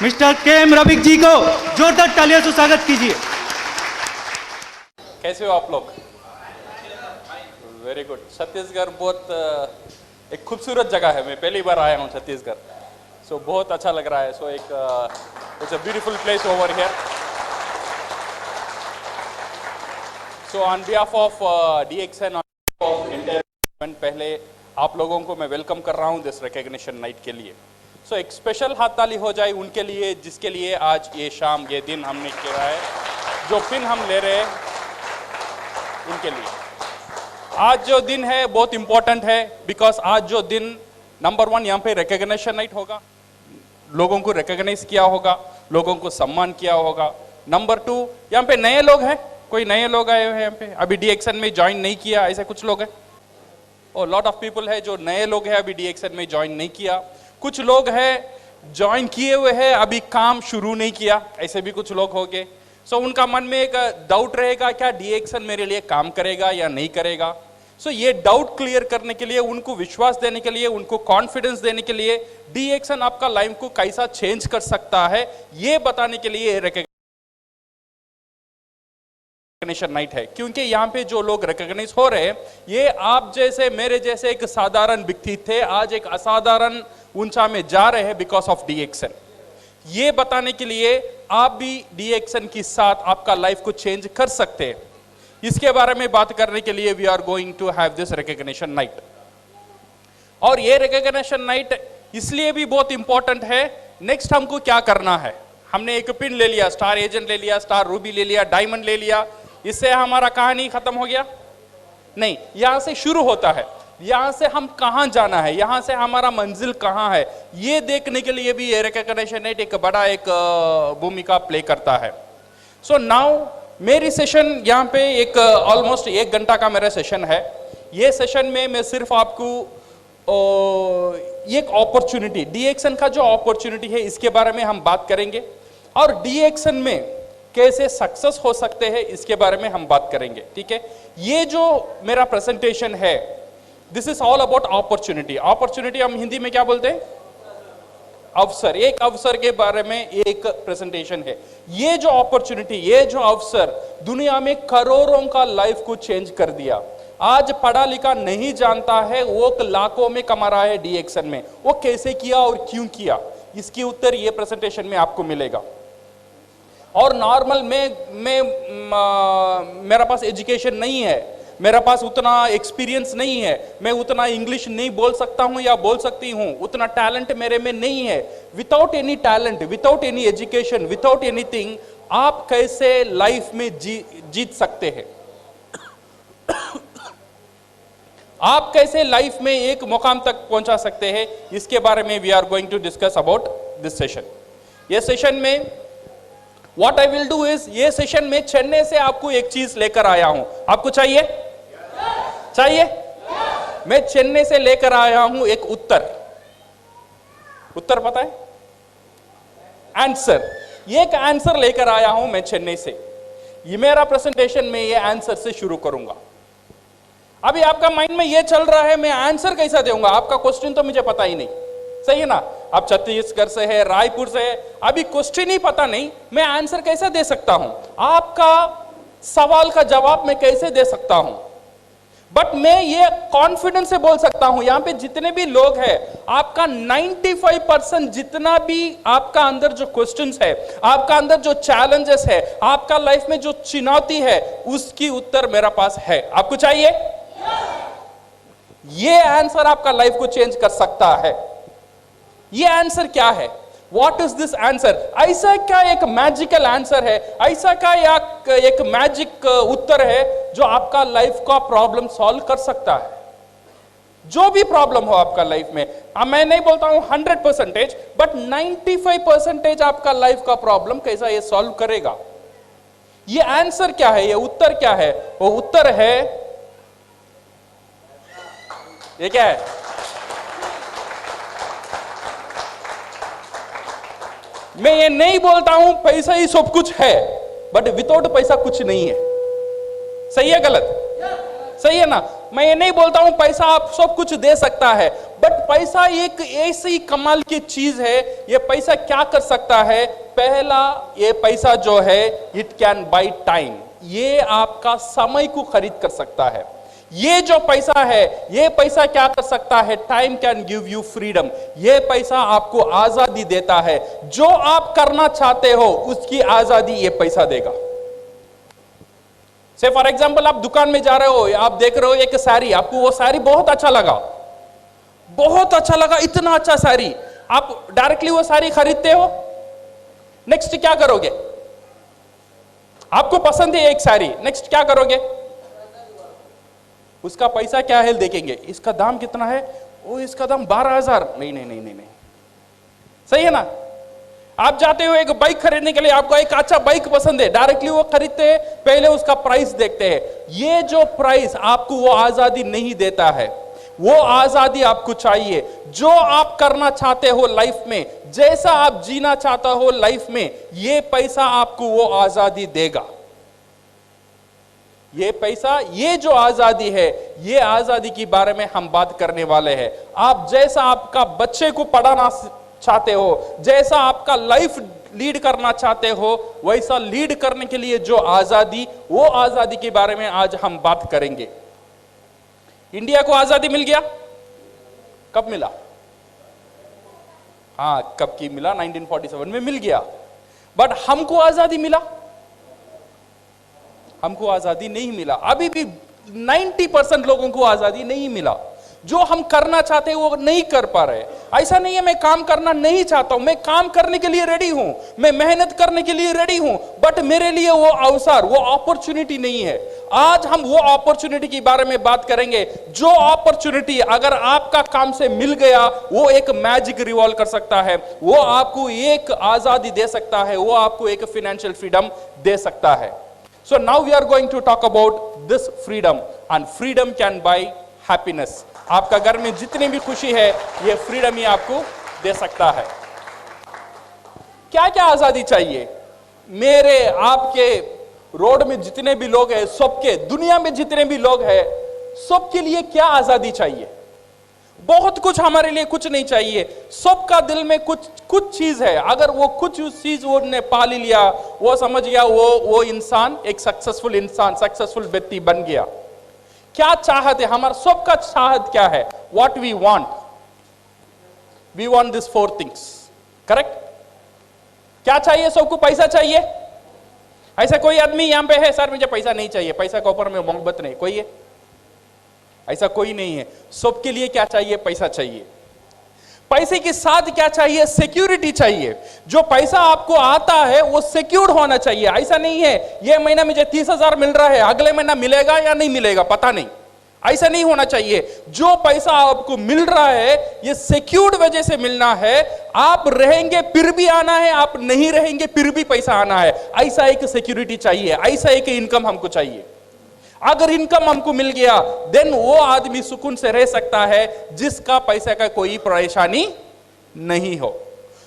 Mister KM. Rafiq जी को जोरदार तालियों से स्वागत कीजिए। कैसे हो आप लोग? Very good. छत्तीसगढ़ बहुत एक खूबसूरत जगह है। मैं पहली बार आया हूँ छत्तीसगढ़, सो बहुत अच्छा लग रहा है। So it's a beautiful place over here. So on behalf of DXN पहले आप लोगों को मैं वेलकम कर रहा हूँ दिस रिकग्निशन नाइट के लिए। सो एक स्पेशल हाथ ताली हो जाए उनके लिए जिसके लिए आज ये शाम ये दिन हमने किया है, जो पिन हम ले रहे हैं उनके लिए। आज जो दिन है बहुत इंपॉर्टेंट है बिकॉज आज जो दिन नंबर 1 यहाँ पे रिकग्निशन नाइट होगा, लोगों को रिकग्नाइज किया होगा, लोगों को सम्मान किया होगा। नंबर 2 यहाँ पे नए लोग हैं, कोई नए लोग आए हुए हैं यहाँ पे, अभी DXN में ज्वाइन नहीं किया, ऐसे कुछ लोग हैं। और लॉट ऑफ पीपल है जो नए लोग हैं, अभी DXN में ज्वाइन नहीं किया। कुछ लोग हैं ज्वाइन किए हुए हैं, अभी काम शुरू नहीं किया, ऐसे भी कुछ लोग होंगे। सो उनका मन में एक डाउट रहेगा, क्या DXN मेरे लिए काम करेगा या नहीं करेगा। सो ये डाउट क्लियर करने के लिए, उनको विश्वास देने के लिए, उनको कॉन्फिडेंस देने के लिए DXN आपका लाइफ को कैसा चेंज कर सकता है, ये बताने के लिए रिकग्निशन नाइट है। क्योंकि यहाँ पे जो लोग रिकग्नाइज हो रहे हैं, ये आप जैसे मेरे जैसे एक साधारण व्यक्ति थे, आज एक असाधारण ऊंचा में जा रहे हैं बिकॉज ऑफ DXN। ये बताने के लिए आप भी DXN के साथ आपका लाइफ को चेंज कर सकते हैं, इसके बारे में बात करने के लिए we are going to have this recognition night. और ये रिकग्निशन नाइट इसलिए भी बहुत इंपॉर्टेंट है। नेक्स्ट हमको क्या करना है, हमने एक पिन ले लिया, स्टार एजेंट ले लिया, स्टार रूबी ले लिया, डायमंड ले लिया, इससे हमारा कहानी खत्म हो गया? नहीं, यहां से शुरू होता है। यहां से हम कहां जाना है, यहां से हमारा मंजिल कहां है, ये देखने के लिए भी ये रिकग्निशन नाइट एक बड़ा एक भूमिका प्ले करता है। सो नाउ मेरी सेशन यहाँ पे एक ऑलमोस्ट 1 घंटा का मेरा सेशन है। ये सेशन में मैं सिर्फ आपको एक अपॉर्चुनिटी, DXN का जो अपॉर्चुनिटी है इसके बारे में हम बात करेंगे, और DXN में कैसे सक्सेस हो सकते हैं इसके बारे में हम बात करेंगे। ठीक है, ये जो मेरा प्रेजेंटेशन है this is all about opportunity. Opportunity हम हिंदी में क्या बोलते हैं? अवसर। एक अवसर के बारे में एक प्रेजेंटेशन है। ये जो अपॉर्चुनिटी, ये जो अवसर दुनिया में करोड़ों का लाइफ को चेंज कर दिया। आज पढ़ा लिखा नहीं जानता है, वो लाखों में कमा रहा है DXN में। वो कैसे किया और क्यों किया, इसकी उत्तर ये प्रेजेंटेशन में आपको मिलेगा। और नॉर्मल मेरा पास एजुकेशन नहीं है, मेरा पास उतना एक्सपीरियंस नहीं है, मैं उतना इंग्लिश नहीं बोल सकता हूं या बोल सकती हूं, उतना टैलेंट मेरे में नहीं है। Without any talent, without any education, without anything आप कैसे लाइफ में जीत सकते हैं? आप कैसे लाइफ में एक मुकाम तक पहुंचा सकते हैं, इसके बारे में we are going to discuss about this session. ये सेशन में what I will do is, ये सेशन में चेन्नई से आपको एक चीज लेकर आया हूं। आपको चाहिए? चाहिए? मैं चेन्नई से लेकर आया हूं एक उत्तर। उत्तर पता है? आंसर। एक आंसर लेकर आया हूं मैं चेन्नई से। ये मेरा प्रेजेंटेशन में ये आंसर से शुरू करूंगा। अभी आपका माइंड में ये चल रहा है मैं आंसर कैसा दूंगा, आपका क्वेश्चन तो मुझे पता ही नहीं, सही है ना? आप छत्तीसगढ़ से है, रायपुर से है, अभी क्वेश्चन ही पता नहीं, मैं आंसर कैसे दे सकता हूं? आपका सवाल का जवाब मैं कैसे दे सकता हूं? बट मैं ये कॉन्फिडेंस से बोल सकता हूं, यहां पे जितने भी लोग हैं, आपका 95% जितना भी आपका अंदर जो क्वेश्चंस है, आपका अंदर जो चैलेंजेस है, आपका लाइफ में जो चुनौती है, उसकी उत्तर मेरा पास है। आपको चाहिए? ये आंसर आपका लाइफ को चेंज कर सकता है। ये आंसर क्या है? What is this answer? ऐसा क्या एक मैजिकल आंसर है, ऐसा क्या एक मैजिक उत्तर है जो आपका लाइफ का प्रॉब्लम सॉल्व कर सकता है? जो भी प्रॉब्लम हो आपका लाइफ में, मैं नहीं बोलता हूं 100%, बट 95% आपका लाइफ का प्रॉब्लम कैसा ये सॉल्व करेगा? ये आंसर क्या है, ये उत्तर क्या है? वो उत्तर है, ये क्या है? मैं ये नहीं बोलता हूं पैसा ही सब कुछ है, बट विदाउट पैसा कुछ नहीं है। सही है गलत? सही है ना? मैं ये नहीं बोलता हूं पैसा आप सब कुछ दे सकता है, बट पैसा एक ऐसी कमाल की चीज है। ये पैसा क्या कर सकता है? पहला, ये पैसा जो है इट कैन बाय टाइम, ये आपका समय को खरीद कर सकता है। ये जो पैसा है, ये पैसा क्या कर सकता है? Time can give you freedom, ये पैसा आपको आजादी देता है। जो आप करना चाहते हो उसकी आजादी ये पैसा देगा। से फॉर एग्जाम्पल आप दुकान में जा रहे हो, आप देख रहे हो एक साड़ी, आपको वो साड़ी बहुत अच्छा लगा, बहुत अच्छा लगा, इतना अच्छा साड़ी, आप डायरेक्टली वो साड़ी खरीदते हो। नेक्स्ट क्या करोगे? आपको पसंद है एक साड़ी, नेक्स्ट क्या करोगे? उसका पैसा क्या है देखेंगे, इसका दाम कितना है? ओ इसका दाम 12,000, नहीं नहीं नहीं नहीं नहीं, सही है ना? आप जाते हो एक बाइक खरीदने के लिए, आपको एक अच्छा बाइक पसंद है, डायरेक्टली वो खरीदते हैं, पहले उसका प्राइस देखते हैं। ये जो प्राइस आपको वो आजादी नहीं देता है, वो आजादी आपको चाहिए। जो आप करना चाहते हो लाइफ में, जैसा आप जीना चाहता हो लाइफ में, ये पैसा आपको वो आजादी देगा। ये पैसा, ये जो आजादी है, ये आजादी के बारे में हम बात करने वाले हैं। आप जैसा आपका बच्चे को पढ़ाना चाहते हो, जैसा आपका लाइफ लीड करना चाहते हो, वैसा लीड करने के लिए जो आजादी, वो आजादी के बारे में आज हम बात करेंगे। इंडिया को आजादी मिल गया, कब मिला? हाँ, कब की मिला? 1947 में मिल गया। बट हमको आजादी मिला? हमको आजादी नहीं मिला। अभी भी 90% लोगों को आजादी नहीं मिला। जो हम करना चाहते हैं वो नहीं कर पा रहे। ऐसा नहीं है मैं काम करना नहीं चाहता हूं, मैं काम करने के लिए रेडी हूं, मैं मेहनत करने के लिए रेडी हूं, बट मेरे लिए वो अवसर, वो अपॉर्चुनिटी नहीं है। आज हम वो अपॉर्चुनिटी के बारे में बात करेंगे। जो अपॉर्चुनिटी अगर आपका काम से मिल गया, वो एक मैजिक रिवॉल्व कर सकता है, वो आपको एक आजादी दे सकता है, वो आपको एक फाइनेंशियल फ्रीडम दे सकता है। So now we are going to talk about this freedom, and freedom can buy happiness. आपका घर में जितनी भी खुशी है, ये फ्रीडम ही आपको दे सकता है। क्या क्या आजादी चाहिए? मेरे आपके रोड में जितने भी लोग हैं, सबके, दुनिया में जितने भी लोग हैं, सबके लिए क्या आजादी चाहिए? बहुत कुछ हमारे लिए कुछ नहीं चाहिए। सबका दिल में कुछ चीज है। अगर वो कुछ चीज वो ने पा लिया, वो समझ गया, वो इंसान एक सक्सेसफुल इंसान, सक्सेसफुल व्यक्ति बन गया। क्या चाहत है? हमारा सबका चाहत क्या है? What we want this 4 things, correct? क्या चाहिए सबको? पैसा चाहिए। ऐसा कोई आदमी यहां पे है, सर मुझे पैसा नहीं चाहिए, पैसा के ऊपर में मोहब्बत नहीं, कोई है? ऐसा कोई नहीं है। सबके लिए क्या चाहिए? पैसा चाहिए। पैसे के साथ क्या चाहिए? सिक्योरिटी चाहिए। जो पैसा आपको आता है वो सिक्योर्ड होना चाहिए। ऐसा नहीं है ये महीना मुझे 30,000 मिल रहा है, अगले महीना मिलेगा या नहीं मिलेगा पता नहीं, ऐसा नहीं होना चाहिए। जो पैसा आपको मिल रहा है ये सिक्योर्ड वजह से मिलना है। आप रहेंगे फिर भी आना है, आप नहीं रहेंगे फिर भी पैसा आना है। ऐसा एक सिक्योरिटी चाहिए, ऐसा एक इनकम हमको चाहिए। अगर इनकम हमको मिल गया, देन वो आदमी सुकून से रह सकता है जिसका पैसे का कोई परेशानी नहीं हो।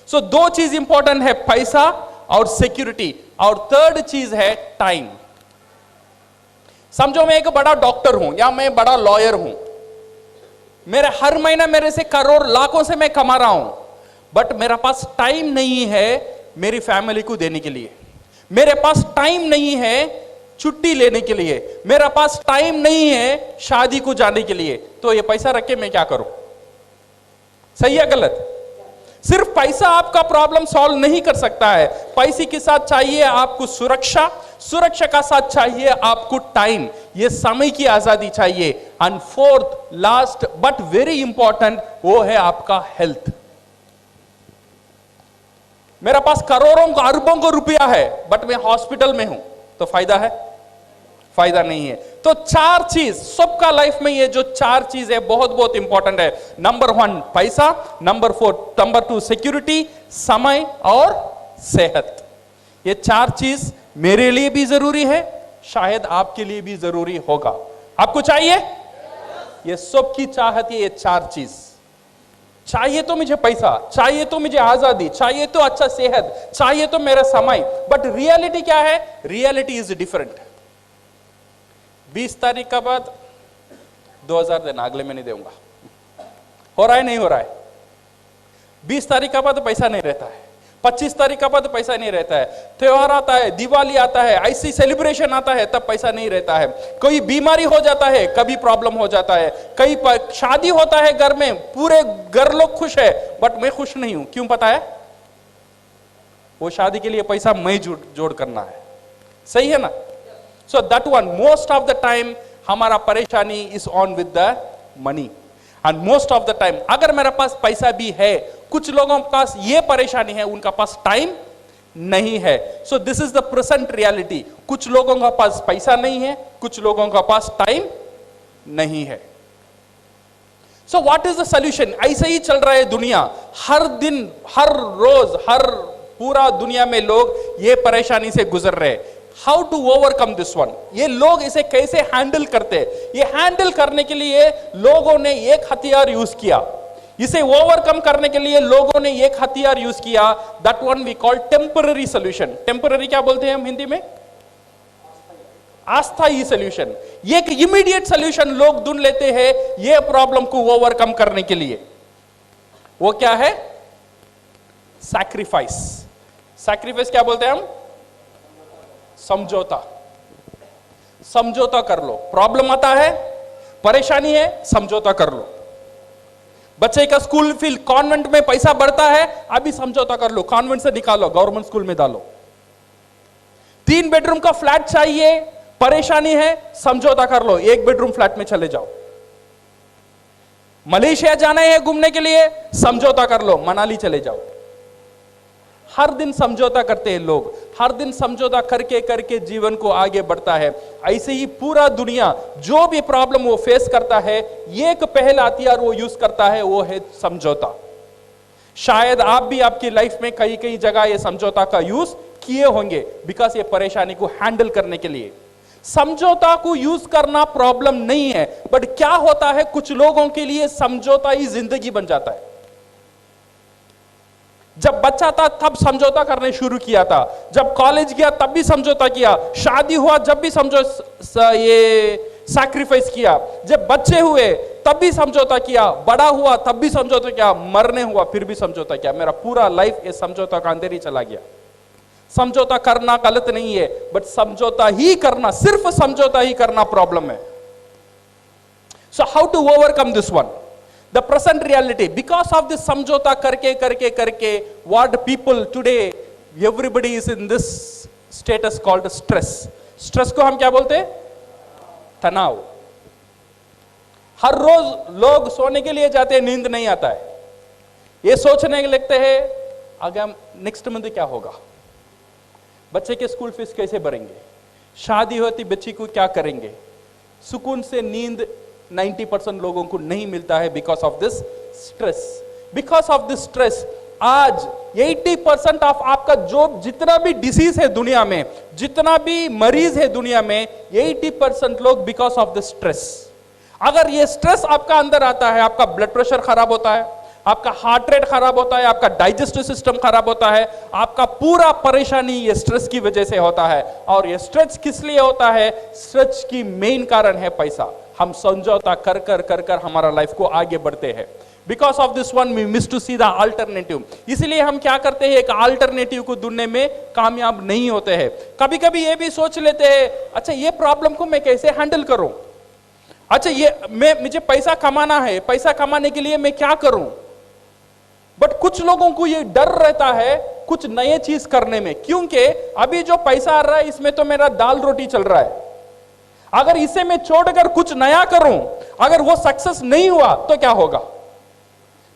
सो 2 चीज इंपॉर्टेंट है, पैसा और सिक्योरिटी, और 3rd चीज है टाइम। समझो मैं एक बड़ा डॉक्टर हूं या मैं बड़ा लॉयर हूं, मेरे हर महीना मेरे से करोड़ लाखों से मैं कमा रहा हूं, बट मेरा पास टाइम नहीं है मेरी फैमिली को देने के लिए, मेरे पास टाइम नहीं है छुट्टी लेने के लिए, मेरा पास टाइम नहीं है शादी को जाने के लिए, तो ये पैसा रख के मैं क्या करूं? सही है गलत? सिर्फ पैसा आपका प्रॉब्लम सॉल्व नहीं कर सकता है। पैसे के साथ चाहिए आपको सुरक्षा, सुरक्षा का साथ चाहिए आपको टाइम, ये समय की आजादी चाहिए। And 4th last but very important, वो है आपका हेल्थ। मेरा पास करोड़ों अरबों को रुपया है बट मैं हॉस्पिटल में हूं, तो फायदा है? फायदा नहीं है। तो 4 चीज सबका लाइफ में, ये जो 4 चीज है बहुत बहुत इंपॉर्टेंट है। नंबर 1 पैसा, नंबर 2 सिक्योरिटी, समय और सेहत। ये 4 चीज मेरे लिए भी जरूरी है, शायद आपके लिए भी जरूरी होगा। आपको चाहिए? ये सबकी चाहत है, ये 4 चीज चाहिए। तो मुझे पैसा चाहिए, तो मुझे आजादी चाहिए, तो अच्छा सेहत चाहिए, तो मेरा समय। बट रियलिटी क्या है? Reality is different. 20 तारीख के बाद 2000 देना, अगले में नहीं दूंगा। हो रहा है नहीं हो रहा है? 20 तारीख का बाद पैसा नहीं रहता है, 25 तारीख का बाद पैसा नहीं रहता है, त्योहार आता है, दिवाली आता है, ऐसी सेलिब्रेशन आता है, तब पैसा नहीं रहता है। कोई बीमारी हो जाता है, कभी प्रॉब्लम हो जाता है, कई शादी होता है घर में, पूरे घर लोग खुश है, बट मैं खुश नहीं हूं। क्यों पता है? वो शादी के लिए पैसा मैं जोड़ करना है। सही है ना? So that one most of the time हमारा परेशानी is on with the money. And most of the time अगर मेरे पास पैसा भी है, कुछ लोगों के पास ये परेशानी है, उनका पास टाइम नहीं है। So this is the present reality. कुछ लोगों का पास पैसा नहीं है, कुछ लोगों का पास टाइम नहीं है। So what is the solution? ऐसे ही चल रहा है दुनिया, हर दिन, हर रोज, हर पूरा दुनिया में लोग ये परेशानी से गुजर रहे हैं। How to overcome this one? ये लोग इसे कैसे हैंडल करते हैं? ये हैंडल करने के लिए लोगों ने एक हथियार यूज किया, इसे ओवरकम करने के लिए लोगों ने एक हथियार यूज किया, that one we call temporary solution. Temporary क्या बोलते हैं हम हिंदी में? अस्थायी सॉल्यूशन। एक इमीडिएट सॉल्यूशन लोग ढूंढ लेते हैं ये प्रॉब्लम को ओवरकम करने के लिए। वो क्या है? सैक्रिफाइस। सैक्रिफाइस क्या बोलते हैं हम? समझौता। समझौता कर लो। प्रॉब्लम आता है, परेशानी है, समझौता कर लो। बच्चे का स्कूल फीस, कॉन्वेंट में पैसा बढ़ता है, अभी समझौता कर लो, कॉन्वेंट से निकालो, गवर्नमेंट स्कूल में डालो। 3 बेडरूम का फ्लैट चाहिए, परेशानी है, समझौता कर लो, 1 बेडरूम फ्लैट में चले जाओ। मलेशिया जाना है घूमने के लिए, समझौता कर लो, मनाली चले जाओ। हर दिन समझौता करते हैं लोग, हर दिन समझौता करके करके जीवन को आगे बढ़ता है। ऐसे ही पूरा दुनिया जो भी प्रॉब्लम वो फेस करता है, एक पहला हथियार वो यूज करता है, वो है समझौता। शायद आप भी आपकी लाइफ में कई कई जगह ये समझौता का यूज किए होंगे, बिकॉज ये परेशानी को हैंडल करने के लिए। समझौता को यूज करना प्रॉब्लम नहीं है, बट क्या होता है कुछ लोगों के लिए समझौता ही जिंदगी बन जाता है। जब बच्चा था तब समझौता करने शुरू किया था, जब कॉलेज गया तब भी समझौता किया, शादी हुआ जब भी ये सैक्रिफाइस किया, जब बच्चे हुए तब भी समझौता किया, बड़ा हुआ तब भी समझौता किया, मरने हुआ फिर भी समझौता किया। मेरा पूरा लाइफ ये समझौता का अंदर ही चला गया। समझौता करना गलत नहीं है, बट समझौता ही करना, सिर्फ समझौता ही करना प्रॉब्लम है। So how to overcome this one? The present reality, because of this समझौता करके करके करके, what people today, everybody is in this status called stress. Stress को हम क्या बोलते हैं? तनाव। हर रोज लोग सोने के लिए जाते हैं, नींद नहीं आता है, ये सोचने लगते हैं आगे नेक्स्ट मंथ क्या होगा, बच्चे के स्कूल फीस कैसे भरेंगे, शादी होती बच्ची को क्या करेंगे। सुकून से नींद 90% लोगों को नहीं मिलता है, because of this stress. Because of this stress आज 80% ऑफ आपका जो जितना भी डिसीज है दुनिया में, जितना भी मरीज है दुनिया में, 80% लोग बिकॉज ऑफ दिस स्ट्रेस। अगर ये स्ट्रेस आपका अंदर आता है, आपका ब्लड प्रेशर खराब होता है, आपका हार्ट रेट खराब होता है, आपका डाइजेस्टिव सिस्टम खराब होता है, आपका पूरा परेशानी ये स्ट्रेस की वजह से होता है। और ये स्ट्रेस किस लिए होता है? स्ट्रेस की मेन कारण है पैसा। हम समझौता कर कर कर कर हमारा लाइफ को आगे बढ़ते हैं। Because of this one we miss to see the alternative. इसलिए हम क्या करते हैं, एक अल्टरनेटिव को ढूंढने में कामयाब नहीं होते हैं। कभी कभी ये भी सोच लेते हैं, अच्छा ये प्रॉब्लम को मैं कैसे हैंडल करूं, अच्छा ये मुझे पैसा कमाना है, पैसा कमाने के लिए मैं क्या करूं। बट कुछ लोगों को ये डर रहता है कुछ नए चीज करने में, क्योंकि अभी जो पैसा आ रहा है इसमें तो मेरा दाल रोटी चल रहा है, अगर इसे मैं छोड़कर कुछ नया करूं, अगर वो सक्सेस नहीं हुआ तो क्या होगा,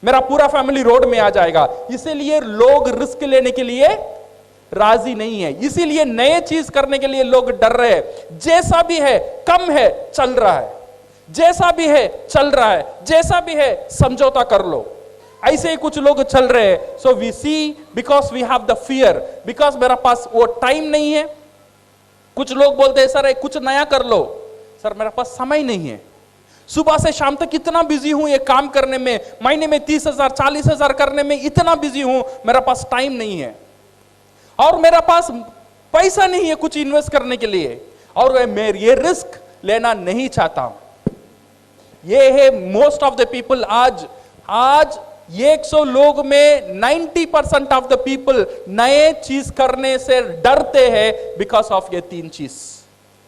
मेरा पूरा फैमिली रोड में आ जाएगा। इसीलिए लोग रिस्क लेने के लिए राजी नहीं है, इसीलिए नए चीज करने के लिए लोग डर रहे हैं। जैसा भी है कम है चल रहा है, जैसा भी है चल रहा है, जैसा भी है समझौता कर लो, ऐसे ही कुछ लोग चल रहे हैं। So we see because we have the fear, because मेरा पास वो टाइम नहीं है। कुछ लोग बोलते हैं सर कुछ नया कर लो, सर मेरा पास समय नहीं है, सुबह से शाम तक इतना बिजी हूं ये काम करने में, महीने में 30,000 40,000 करने में इतना बिजी हूं, मेरा पास टाइम नहीं है, और मेरा पास पैसा नहीं है कुछ इन्वेस्ट करने के लिए, और मैं ये रिस्क लेना नहीं चाहता हूं। ये है मोस्ट ऑफ द पीपल। आज 100 लोग में 90% ऑफ द पीपल नए चीज करने से डरते हैं बिकॉज ऑफ ये 3 चीज।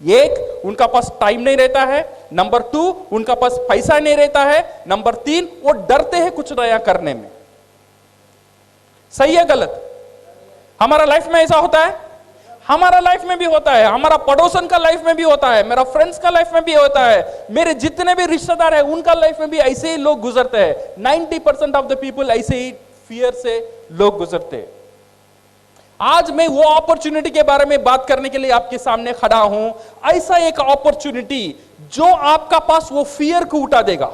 एक, उनका पास टाइम नहीं रहता है। नंबर 2, उनका पास पैसा नहीं रहता है। नंबर 3, वो डरते हैं कुछ नया करने में। सही है गलत? हमारा लाइफ में ऐसा होता है, हमारा लाइफ में भी होता है, हमारा पड़ोसन का लाइफ में भी होता है, मेरा फ्रेंड्स का लाइफ में भी होता है, मेरे जितने भी रिश्तेदार हैं उनका लाइफ में भी ऐसे ही लोग गुजरते हैं। 90% ऑफ द पीपल ऐसे ही फियर से लोग गुजरते हैं। आज मैं वो अपॉर्चुनिटी के बारे में बात करने के लिए आपके सामने खड़ा हूं। ऐसा एक अपॉर्चुनिटी जो आपका पास वो फियर को उठा देगा,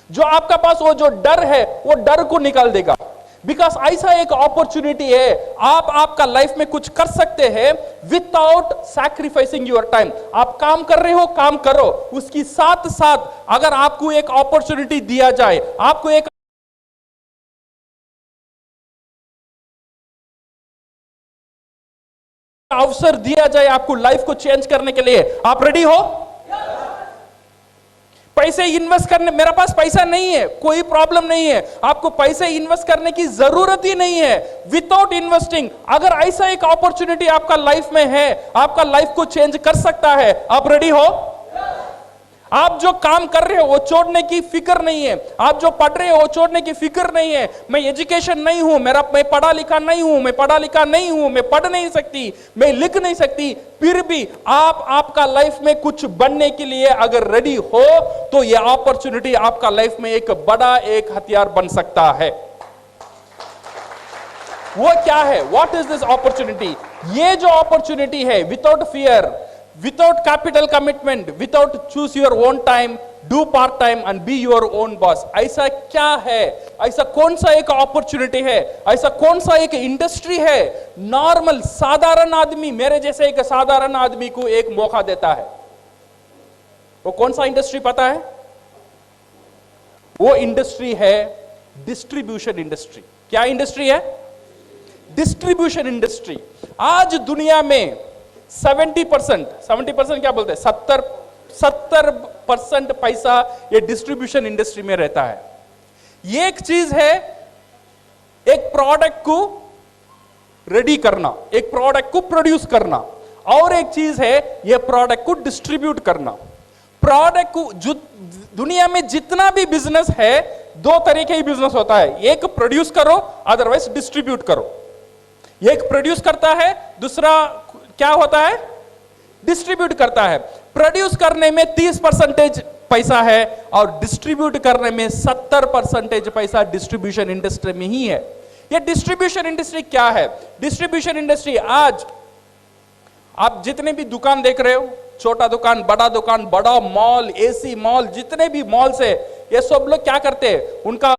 जो आपका पास वो जो डर है वो डर को निकाल देगा। बिकॉज ऐसा एक अपॉर्चुनिटी है, आप आपका लाइफ में कुछ कर सकते हैं विदाउट सैक्रिफाइसिंग योर टाइम। आप काम कर रहे हो, काम करो, उसकी साथ साथ अगर आपको एक अपॉर्चुनिटी दिया जाए, आपको एक अवसर दिया जाए आपको लाइफ को चेंज करने के लिए, आप रेडी हो? पैसे इन्वेस्ट करने, मेरा पास पैसा नहीं है, कोई प्रॉब्लम नहीं है, आपको पैसे इन्वेस्ट करने की जरूरत ही नहीं है। विदाउट इन्वेस्टिंग अगर ऐसा एक अपॉर्चुनिटी आपका लाइफ में है, आपका लाइफ को चेंज कर सकता है, आप रेडी हो? आप जो काम कर रहे हो वो छोड़ने की फिक्र नहीं है, आप जो पढ़ रहे हो वो छोड़ने की फिक्र नहीं है। मैं एजुकेशन नहीं हूं, मैं पढ़ा लिखा नहीं हूं, मैं पढ़ा लिखा नहीं हूं, मैं पढ़ नहीं सकती, मैं लिख नहीं सकती, फिर भी आप आपका लाइफ में कुछ बनने के लिए अगर रेडी हो तो ये अपॉर्चुनिटी आपका लाइफ में एक बड़ा एक हथियार बन सकता है। वो क्या है? What is this opportunity? ये जो अपॉर्चुनिटी है, without fear, without capital commitment, without choose your own time, do part time and be your own boss। ऐसा क्या है? ऐसा कौन सा एक अपॉर्चुनिटी है? ऐसा कौन सा एक इंडस्ट्री है? नॉर्मल साधारण आदमी, मेरे जैसे एक साधारण आदमी को एक मौका देता है। वो कौन सा इंडस्ट्री पता है? वो इंडस्ट्री है डिस्ट्रीब्यूशन इंडस्ट्री। क्या इंडस्ट्री है? Distribution industry. आज दुनिया में 70% क्या बोलते हैं, 70% पैसा ये डिस्ट्रीब्यूशन इंडस्ट्री में रहता है। ये एक चीज है, एक प्रोडक्ट को रेडी करना, एक प्रोडक्ट को प्रोड्यूस करना, और एक चीज है ये प्रोडक्ट को डिस्ट्रीब्यूट करना। प्रोडक्ट को, जो दुनिया में जितना भी बिजनेस है, 2 तरीके ही बिजनेस होता है, एक प्रोड्यूस करो, अदरवाइज डिस्ट्रीब्यूट करो। एक प्रोड्यूस करता है, दूसरा क्या होता है? डिस्ट्रीब्यूट करता है। प्रोड्यूस करने में 30% पैसा है और डिस्ट्रीब्यूट करने में 70% पैसा डिस्ट्रीब्यूशन इंडस्ट्री में ही है। ये डिस्ट्रीब्यूशन इंडस्ट्री क्या है? डिस्ट्रीब्यूशन इंडस्ट्री, आज आप जितने भी दुकान देख रहे हो, छोटा दुकान, बड़ा मॉल, एसी मॉल, जितने भी मॉल्स है, ये सब लोग क्या करते हैं? उनका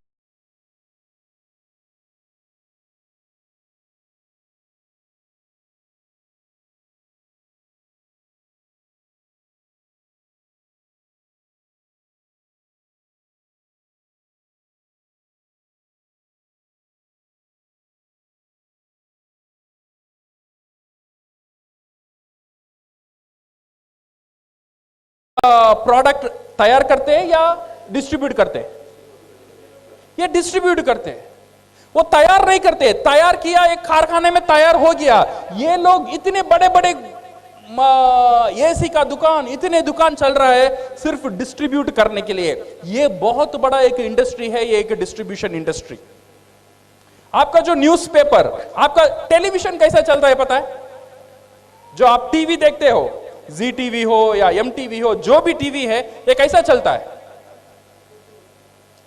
प्रोडक्ट तैयार करते हैं या डिस्ट्रीब्यूट करते हैं? ये डिस्ट्रीब्यूट करते हैं, वो तैयार नहीं करते। तैयार किया, एक कारखाने में तैयार हो गया। ये लोग इतने बड़े बड़े एसी का दुकान, इतने दुकान चल रहा है सिर्फ डिस्ट्रीब्यूट करने के लिए। ये बहुत बड़ा एक इंडस्ट्री है, ये एक डिस्ट्रीब्यूशन इंडस्ट्री। आपका जो न्यूज़पेपर, आपका टेलीविजन कैसा चलता है पता है? जो आप टीवी देखते हो, जी टीवी हो या एम टीवी हो, जो भी टीवी है, ये कैसा चलता है?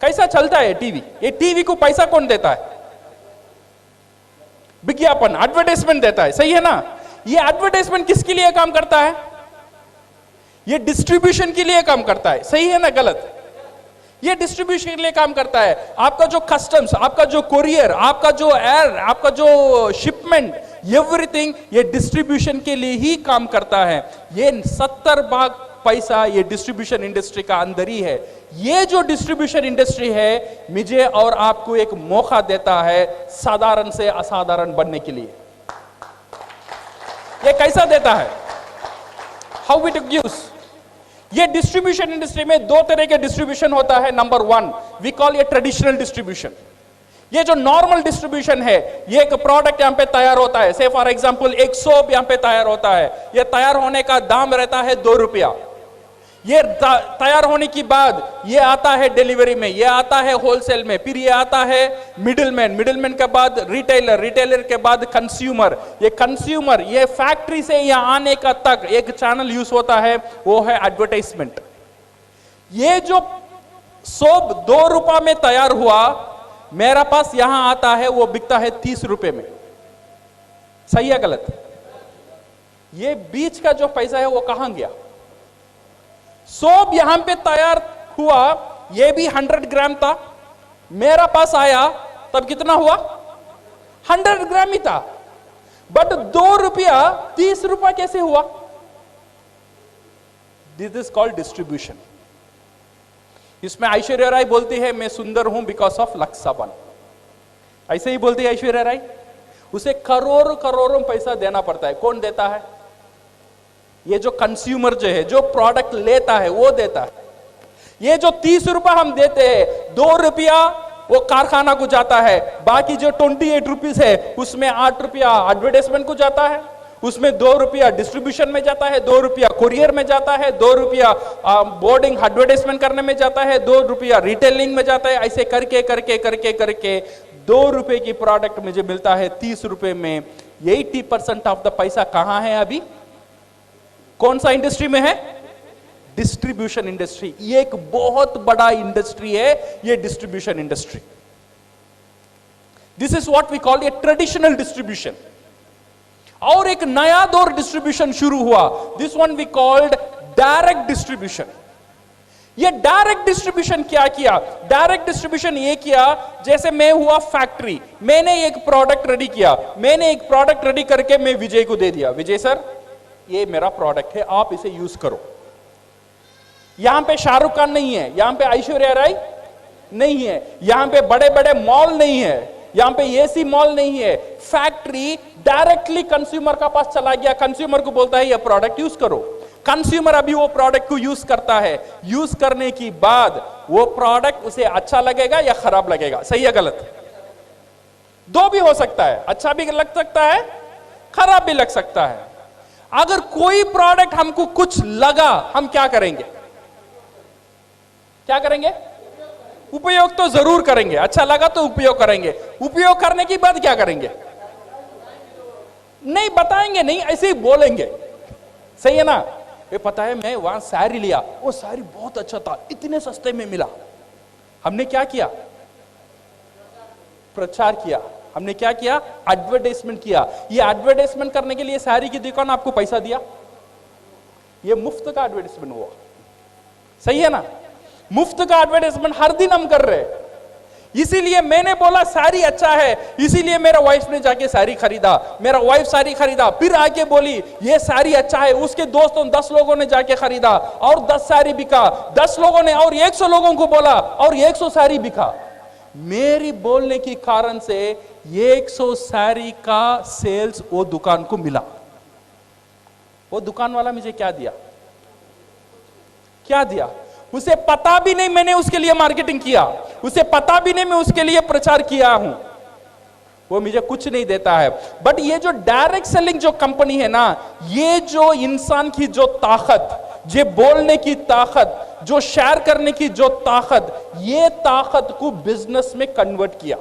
कैसा चलता है टीवी? ये टीवी को पैसा कौन देता है? विज्ञापन, एडवर्टाइजमेंट देता है, सही है ना? ये एडवर्टाइजमेंट किसके लिए काम करता है? ये डिस्ट्रीब्यूशन के लिए काम करता है, सही है ना गलत? ये डिस्ट्रीब्यूशन के लिए काम करता है। आपका जो कस्टम्स, आपका जो कोरियर, आपका जो एयर, आपका जो शिपमेंट, एवरीथिंग ये डिस्ट्रीब्यूशन के लिए ही काम करता है। ये 70% पैसा ये डिस्ट्रीब्यूशन इंडस्ट्री का अंदर ही है। ये जो डिस्ट्रीब्यूशन इंडस्ट्री है, मुझे और आपको एक मौका देता है साधारण से असाधारण बनने के लिए। ये कैसा देता है? How it gives? ये डिस्ट्रीब्यूशन इंडस्ट्री में दो तरह के डिस्ट्रीब्यूशन होता है। नंबर वन, वी कॉल ये ट्रेडिशनल डिस्ट्रीब्यूशन। ये जो नॉर्मल डिस्ट्रीब्यूशन है, ये एक प्रोडक्ट यहां पे तैयार होता है, से फॉर एग्जांपल एक सोप यहां पे तैयार होता है, ये तैयार होने का दाम रहता है 2 रुपया। ये तैयार होने की बाद ये आता है डिलीवरी में, ये आता है होलसेल में, फिर ये आता है मिडिलमैन, मिडिलमैन के बाद रिटेलर, रिटेलर के बाद कंज्यूमर। ये कंज्यूमर, ये फैक्ट्री से यहां आने का तक एक चैनल यूज होता है, वो है एडवर्टाइजमेंट। ये जो सोप 2 रुपए में तैयार हुआ, मेरा पास यहां आता है, वो बिकता है 30 रुपए में। सही है गलत? ये बीच का जो पैसा है वो कहां गया? सोप यहां पे तैयार हुआ, ये भी 100 ग्राम था, मेरा पास आया तब कितना हुआ? 100 ग्राम ही था। बट 2 रुपया 30 रुपया कैसे हुआ? This is called distribution. इसमें ऐश्वर्या राय बोलती है मैं सुंदर हूं बिकॉज ऑफ लक्साबन। ऐसे ही बोलती है ऐश्वर्या राय। उसे करोड़ों करोड़ों पैसा देना पड़ता है। कौन देता है? ये जो कंज्यूमर जो है, जो प्रोडक्ट लेता है, वो देता है। ये जो 30 रुपया हम देते हैं, 2 रुपया वो कारखाना को जाता है, बाकी जो 28 रुपीज है उसमें 8 रुपया एडवर्टाइजमेंट को जाता है, उसमें 2 रुपया डिस्ट्रीब्यूशन में जाता है, 2 रुपया कुरियर में जाता है, 2 रुपया बोर्डिंग एडवर्टाइजमेंट करने में जाता है, 2 रुपया रिटेलिंग में जाता है। ऐसे करके करके करके करके 2 रुपए की प्रोडक्ट मुझे मिलता है 30 रुपए में। 80% ऑफ द पैसा कहां है अभी? कौन सा इंडस्ट्री में है? Distribution industry. ये एक बहुत बड़ा इंडस्ट्री है, ये distribution industry. This is what we call a traditional distribution. और एक नया दौर डिस्ट्रीब्यूशन शुरू हुआ, this one we called direct distribution. ये डायरेक्ट डिस्ट्रीब्यूशन क्या किया? डायरेक्ट डिस्ट्रीब्यूशन ये किया, जैसे मैं हुआ फैक्ट्री, मैंने एक प्रोडक्ट रेडी किया, मैंने एक प्रोडक्ट रेडी करके मैं विजय को दे दिया, विजय सर ये मेरा प्रोडक्ट है, आप इसे यूज करो। यहां पे शाहरुख खान नहीं है, यहां पे ऐश्वर्या राय नहीं है, यहां पे बड़े बड़े मॉल नहीं है, यहां पे एसी मॉल नहीं है। फैक्ट्री डायरेक्टली कंज्यूमर का पास चला गया, कंज्यूमर को बोलता है ये प्रोडक्ट यूज करो। कंज्यूमर अभी वो प्रोडक्ट को यूज करता है, यूज करने की बाद वो प्रोडक्ट उसे अच्छा लगेगा या खराब लगेगा? सही है गलत? दो भी हो सकता है, अच्छा भी लग सकता है, खराब भी लग सकता है। अगर कोई प्रोडक्ट हमको कुछ लगा, हम क्या करेंगे? क्या करेंगे? उपयोग तो जरूर करेंगे। अच्छा लगा तो उपयोग करेंगे। उपयोग करने की बाद क्या करेंगे? नहीं बताएंगे, नहीं ऐसे ही बोलेंगे। सही है ना? ये पता है मैं वहां साड़ी लिया, वो साड़ी बहुत अच्छा था, इतने सस्ते में मिला। हमने क्या किया? प्रचार किया। हमने क्या किया? एडवर्टाइजमेंट किया। ये एडवर्टाइजमेंट करने के लिए साड़ी की दुकान आपको पैसा दिया, ये मुफ्त का एडवर्टाइजमेंट हुआ। सही है ना? मुफ्त का एडवर्टाइजमेंट हर दिन हम कर रहे हैं। इसीलिए मैंने बोला साड़ी अच्छा है, इसीलिए मेरा वाइफ ने जाके साड़ी खरीदा, मेरा वाइफ साड़ी खरीदा, फिर आके बोली ये साड़ी अच्छा है, उसके दोस्तों 10 लोगों ने जाके खरीदा और 10 साड़ी बिका, 10 लोगों ने और 100 लोगों को बोला और 100 साड़ी बिका। मेरी बोलने के कारण से 100 साड़ी का सेल्स वो दुकान को मिला। वो दुकान वाला मुझे क्या दिया? क्या दिया? उसे पता भी नहीं मैंने उसके लिए मार्केटिंग किया, उसे पता भी नहीं मैं उसके लिए प्रचार किया हूं, वो मुझे कुछ नहीं देता है। बट ये जो डायरेक्ट सेलिंग जो कंपनी है ना, ये जो इंसान की जो ताकत, जो बोलने की ताकत, जो शेयर करने की जो ताकत, ये ताकत को बिजनेस में कन्वर्ट किया।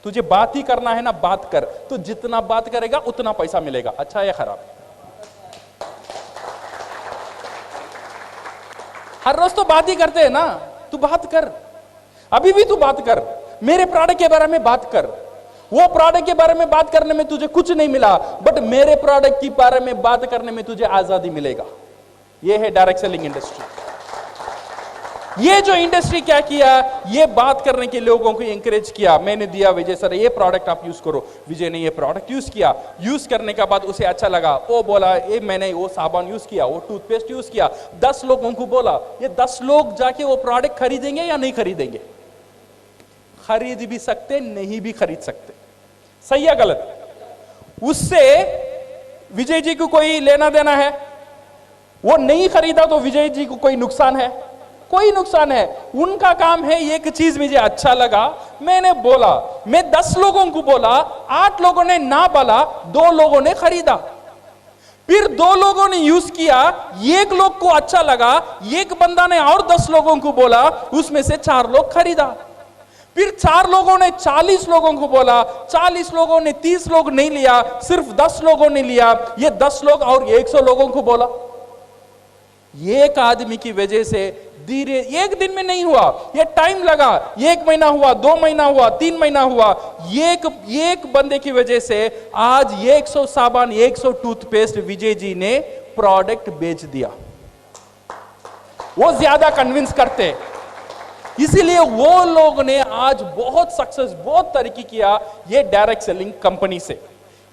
तुझे बात ही करना है ना, बात कर, तो जितना बात करेगा उतना पैसा मिलेगा। अच्छा या खराब? हर रोज तो बात ही करते हैं ना, तू बात कर, अभी भी तू बात कर, मेरे प्रोडक्ट के बारे में बात कर। वो प्रोडक्ट के बारे में बात करने में तुझे कुछ नहीं मिला, बट मेरे प्रोडक्ट के बारे में बात करने में तुझे आजादी मिलेगा। ये है डायरेक्ट सेलिंग इंडस्ट्री। ये जो इंडस्ट्री क्या किया, ये बात करने के लोगों को एंकरेज किया। मैंने दिया विजय सर ये प्रोडक्ट आप यूज करो, विजय ने ये प्रोडक्ट यूज किया, यूज करने के बाद उसे अच्छा लगा, वो बोला ये मैंने वो साबुन यूज किया, वो टूथपेस्ट यूज किया, 10 लोगों को बोला, ये 10 लोग जाके वो प्रोडक्ट खरीदेंगे या नहीं खरीदेंगे? खरीद भी सकते, नहीं भी खरीद सकते। सही है गलत? उससे विजय जी को कोई लेना देना है? वो नहीं खरीदा तो विजय जी को कोई नुकसान है? कोई नुकसान है। उनका काम है, एक चीज मुझे अच्छा लगा, मैंने बोला, मैं 10 लोगों को बोला, 8 लोगों ने ना बोला, 2 लोगों ने खरीदा। फिर 2 लोगों ने यूज किया, 1 लोग को अच्छा लगा, एक बंदा ने और 10 लोगों को बोला, उसमें से 4 लोग खरीदा। फिर 4 लोगों ने 40 लोगों को बोला, 40 लोगों ने 30 लोग नहीं लिया, सिर्फ 10 लोगों ने लिया। ये 10 लोग और 100 लोगों को बोला। एक आदमी की वजह से धीरे, एक दिन में नहीं हुआ, ये टाइम लगा। 1 महीना हुआ, 2 महीना हुआ, 3 महीना हुआ। एक बंदे की वजह से आज 100 साबुन, 100 टूथपेस्ट विजय जी ने प्रोडक्ट बेच दिया। वो ज्यादा कन्विंस करते, इसीलिए वो लोग ने आज बहुत सक्सेस, बहुत तरक्की किया ये डायरेक्ट सेलिंग कंपनी से।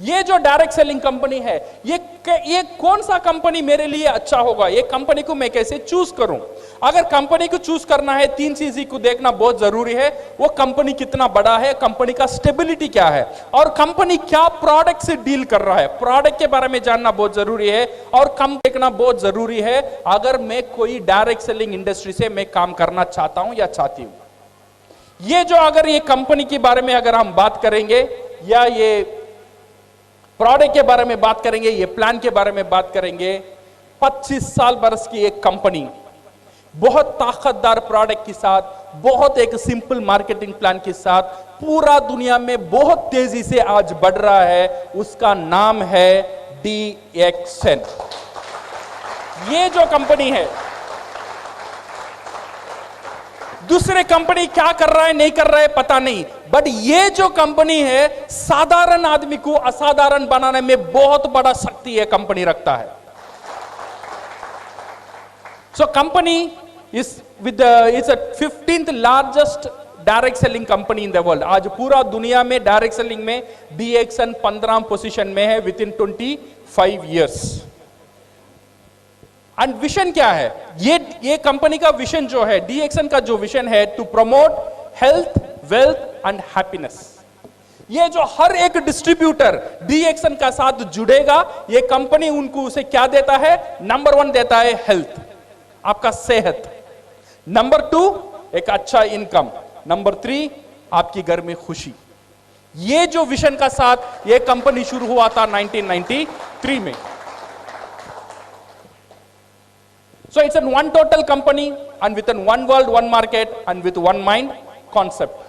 ये जो डायरेक्ट सेलिंग कंपनी है, ये कौन सा कंपनी मेरे लिए अच्छा होगा, ये कंपनी को मैं कैसे चूज करूं? अगर कंपनी को चूज करना है, 3 चीजें को देखना बहुत जरूरी है। वो कंपनी कितना बड़ा है, कंपनी का स्टेबिलिटी क्या है, और कंपनी क्या प्रोडक्ट से डील कर रहा है, प्रोडक्ट के बारे में जानना बहुत जरूरी है, और कम देखना बहुत जरूरी है। अगर मैं कोई डायरेक्ट सेलिंग इंडस्ट्री से मैं काम करना चाहता हूं या चाहती हूं, ये जो अगर ये कंपनी के बारे में अगर हम बात करेंगे, या ये प्रोडक्ट के बारे में बात करेंगे, ये प्लान के बारे में बात करेंगे, 25 साल बरस की एक कंपनी, बहुत ताकतदार प्रोडक्ट के साथ, बहुत एक सिंपल मार्केटिंग प्लान के साथ, पूरा दुनिया में बहुत तेजी से आज बढ़ रहा है। उसका नाम है DXN। ये जो कंपनी है, दूसरे कंपनी क्या कर रहा है नहीं कर रहा है पता नहीं, बट ये जो कंपनी है, साधारण आदमी को असाधारण बनाने में बहुत बड़ा शक्ति है कंपनी रखता है। So company is with it's a 15th largest direct selling company in the world. आज पूरा दुनिया में डायरेक्ट सेलिंग में DXN 15 पोजीशन में है with in 25 years. And vision क्या है, ये कंपनी का विजन जो है, DXN का जो विजन है, to promote health, wealth and happiness. ये जो हर एक डिस्ट्रीब्यूटर DXN का साथ जुड़ेगा, ये कंपनी उनको उसे क्या देता है? नंबर 1 देता है हेल्थ, आपका सेहत। नंबर 2 एक अच्छा इनकम। नंबर 3 आपकी घर में खुशी। ये जो विजन का साथ ये कंपनी शुरू हुआ था 1993 में। So it's an one total company and with an one world, one market and with one mind concept.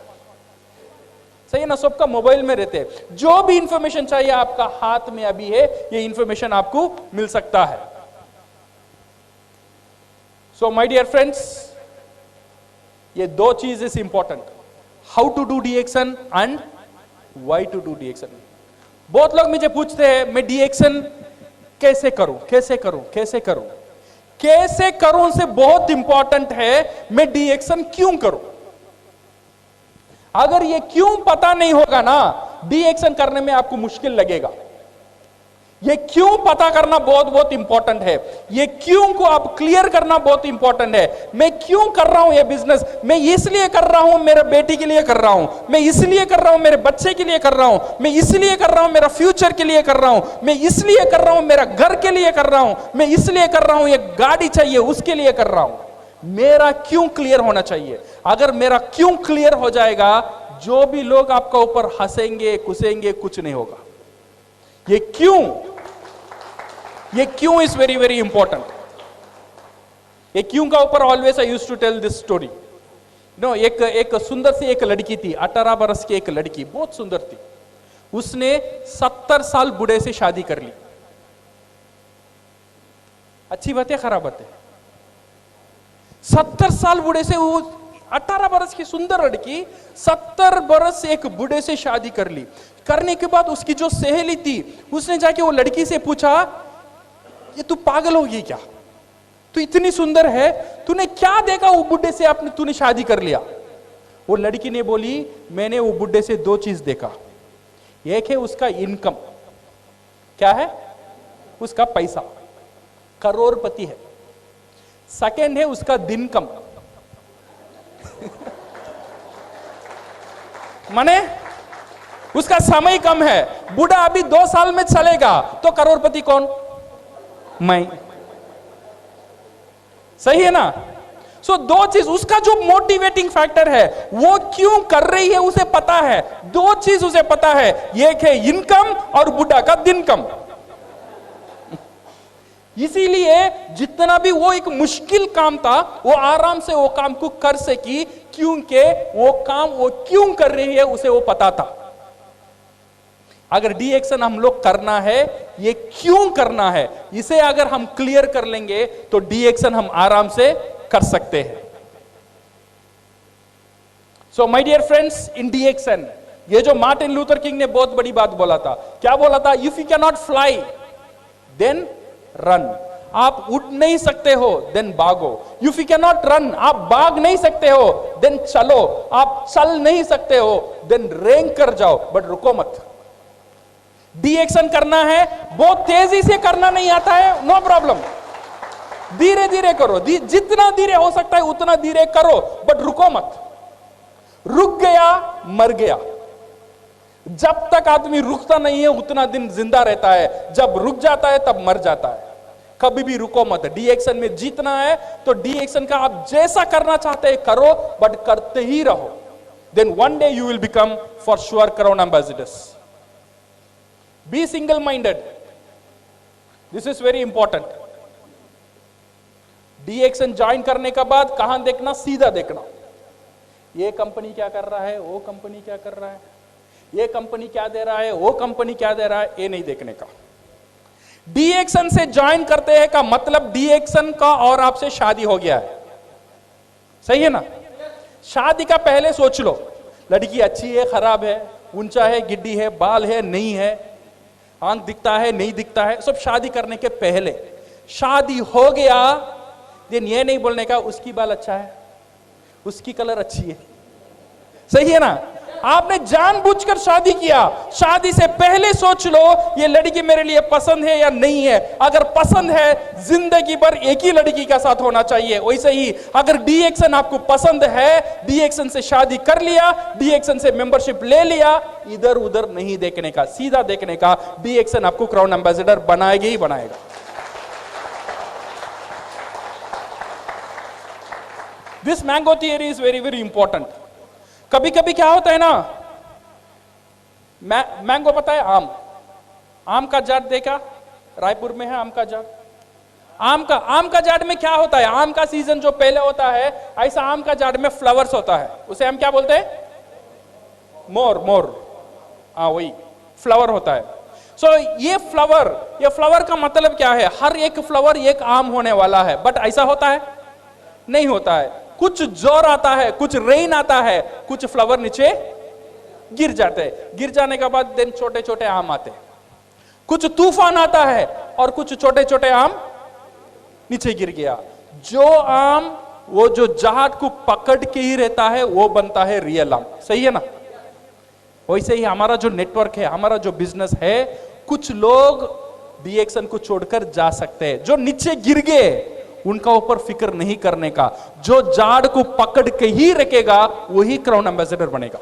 सही है ना? सबका मोबाइल में रहते हैं, जो भी इंफॉर्मेशन चाहिए आपका हाथ में अभी है, ये इंफॉर्मेशन आपको मिल सकता है। So my dear friends, ये 2 चीजें important, how to do DXN and why to do DXN। बहुत लोग मुझे पूछते हैं मैं DXN कैसे करूं, कैसे करूं, कैसे करूं, कैसे करूं से बहुत इंपॉर्टेंट है मैं DXN क्यों करूं। अगर ये क्यों पता नहीं होगा ना, DXN करने में आपको मुश्किल लगेगा। ये क्यों पता करना बहुत बहुत इंपॉर्टेंट है। ये क्यों को आप क्लियर करना बहुत इंपॉर्टेंट है। मैं क्यों कर रहा हूं ये बिजनेस, मैं इसलिए कर रहा हूं मेरे बेटी के लिए कर रहा हूं, मैं इसलिए कर रहा हूं मेरे बच्चे के लिए कर रहा हूं, मैं इसलिए कर रहा हूं मेरा फ्यूचर के लिए कर रहा हूं, मैं इसलिए कर रहा हूं मेरा घर के लिए कर रहा हूं, मैं इसलिए कर रहा हूं ये गाड़ी चाहिए उसके लिए कर रहा हूं। मेरा क्यों क्लियर होना चाहिए। अगर मेरा क्यों क्लियर हो जाएगा, जो भी लोग आपका ऊपर हंसेंगे कुसेंगे कुछ नहीं होगा। ये क्यों इज वेरी वेरी इंपॉर्टेंट। ये क्यों का ऊपर always I used to tell this story. No, एक सुंदर सी एक लड़की थी, 18 बरस की एक लड़की, बहुत सुंदर थी। उसने 70 साल बूढ़े से शादी कर ली। अच्छी बात है खराब बात है? 70 साल बूढ़े से, वो 18 बरस की सुंदर लड़की 70 बरस से एक बूढ़े से शादी कर ली। करने के बाद उसकी जो सहेली थी, उसने जाके वो लड़की से पूछा, ये तू पागल होगी क्या, तू इतनी सुंदर है, तूने क्या देखा वो बुढ़े से आपने तूने शादी कर लिया। वो लड़की ने बोली, मैंने वो बुढ़े से 2 चीज देखा। एक है उसका इनकम, क्या है उसका पैसा, करोड़पति है। सेकंड है उसका दिनकम माने उसका समय कम है। बूढ़ा अभी 2 साल में चलेगा तो करोड़पति कौन? मैं। सही है ना? सो दो चीज, उसका जो मोटिवेटिंग फैक्टर है वो क्यों कर रही है उसे पता है। दो चीज उसे पता है, एक है इनकम और बुढ़ा का दिन कम। इसीलिए जितना भी वो एक मुश्किल काम था वो आराम से वो काम को कर सकी, क्योंकि वो काम वो क्यों कर रही है उसे वो पता था। अगर डी एक्शन हम लोग करना है, ये क्यों करना है, इसे अगर हम क्लियर कर लेंगे तो डी एक्शन हम आराम से कर सकते हैं। So my dear friends, in DXN ये जो मार्टिन लूथर किंग ने बहुत बड़ी बात बोला था, क्या बोला था? If you can not fly then run. आप उड़ नहीं सकते हो देन भागो। If you can not run, आप भाग नहीं सकते हो देन चलो। आप चल नहीं सकते हो देन रेंग कर जाओ, बट रुको मत। डी एक्शन करना है, बहुत तेजी से करना नहीं आता है, नो प्रॉब्लम, धीरे धीरे करो, जितना धीरे हो सकता है उतना धीरे करो, बट रुको मत। रुक गया मर गया। जब तक आदमी रुकता नहीं है उतना दिन जिंदा रहता है, जब रुक जाता है तब मर जाता है। कभी भी रुको मत। डी एक्शन में जीतना है तो डी एक्शन का आप जैसा करना चाहते हैं करो, बट करते ही रहो। Then one day you will become for sure crown ambassadors. Be single minded, this is very important. DXN join करने के बाद कहां देखना? सीधा देखना। ये कंपनी क्या कर रहा है, वो कंपनी क्या कर रहा है, ये कंपनी क्या दे रहा है, वो कंपनी क्या दे रहा है, ये नहीं देखने का। डी एक्शन से ज्वाइन करते हैं का मतलब डी एक्शन का और आपसे शादी हो गया है। सही है ना? शादी का पहले सोच लो, लड़की अच्छी है खराब है, ऊंचा है गिड्डी है, बाल है नहीं है, आंख दिखता है नहीं दिखता है, सब शादी करने के पहले। शादी हो गया देन ये नहीं बोलने का उसकी बाल अच्छा है, उसकी कलर अच्छी है। सही है ना? आपने जानबूझकर शादी किया। शादी से पहले सोच लो ये लड़की मेरे लिए पसंद है या नहीं है। अगर पसंद है, जिंदगी भर एक ही लड़की का साथ होना चाहिए। वैसे ही अगर डी एक्शन आपको पसंद है, डी एक्शन से शादी कर लिया, डी एक्शन से मेंबरशिप ले लिया, इधर उधर नहीं देखने का, सीधा देखने का। डी एक्शन आपको क्राउन एम्बेसडर बनाएगा ही बनाएगा। This mango theory is very very important. कभी कभी क्या होता है ना, मैंगो पता है, आम का जाट देखा, रायपुर में है आम का जाट। आम का जाट में क्या होता है? आम का सीजन जो पहले होता है, ऐसा आम का जाट में फ्लावर्स होता है, उसे हम क्या बोलते हैं? मोर। हाँ, वही फ्लावर होता है। सो ये फ्लावर का मतलब क्या है? हर एक फ्लावर एक आम होने वाला है, बट ऐसा होता है? नहीं होता है। कुछ जोर आता है, कुछ रेन आता है, कुछ फ्लावर नीचे गिर जाते हैं। गिर जाने के बाद देन छोटे छोटे आम आते हैं। कुछ तूफान आता है और कुछ छोटे छोटे आम नीचे गिर गया। जो आम वो जो जाट को पकड़ के ही रहता है वो बनता है रियल आम। सही है ना? वैसे ही हमारा जो नेटवर्क है, हमारा जो बिजनेस है, कुछ लोग डी एक्शन को छोड़कर जा सकते हैं। जो नीचे गिर गए उनका ऊपर फिक्र नहीं करने का, जो जाड़ को पकड़ के ही रखेगा वही क्राउन एम्बेसडर बनेगा।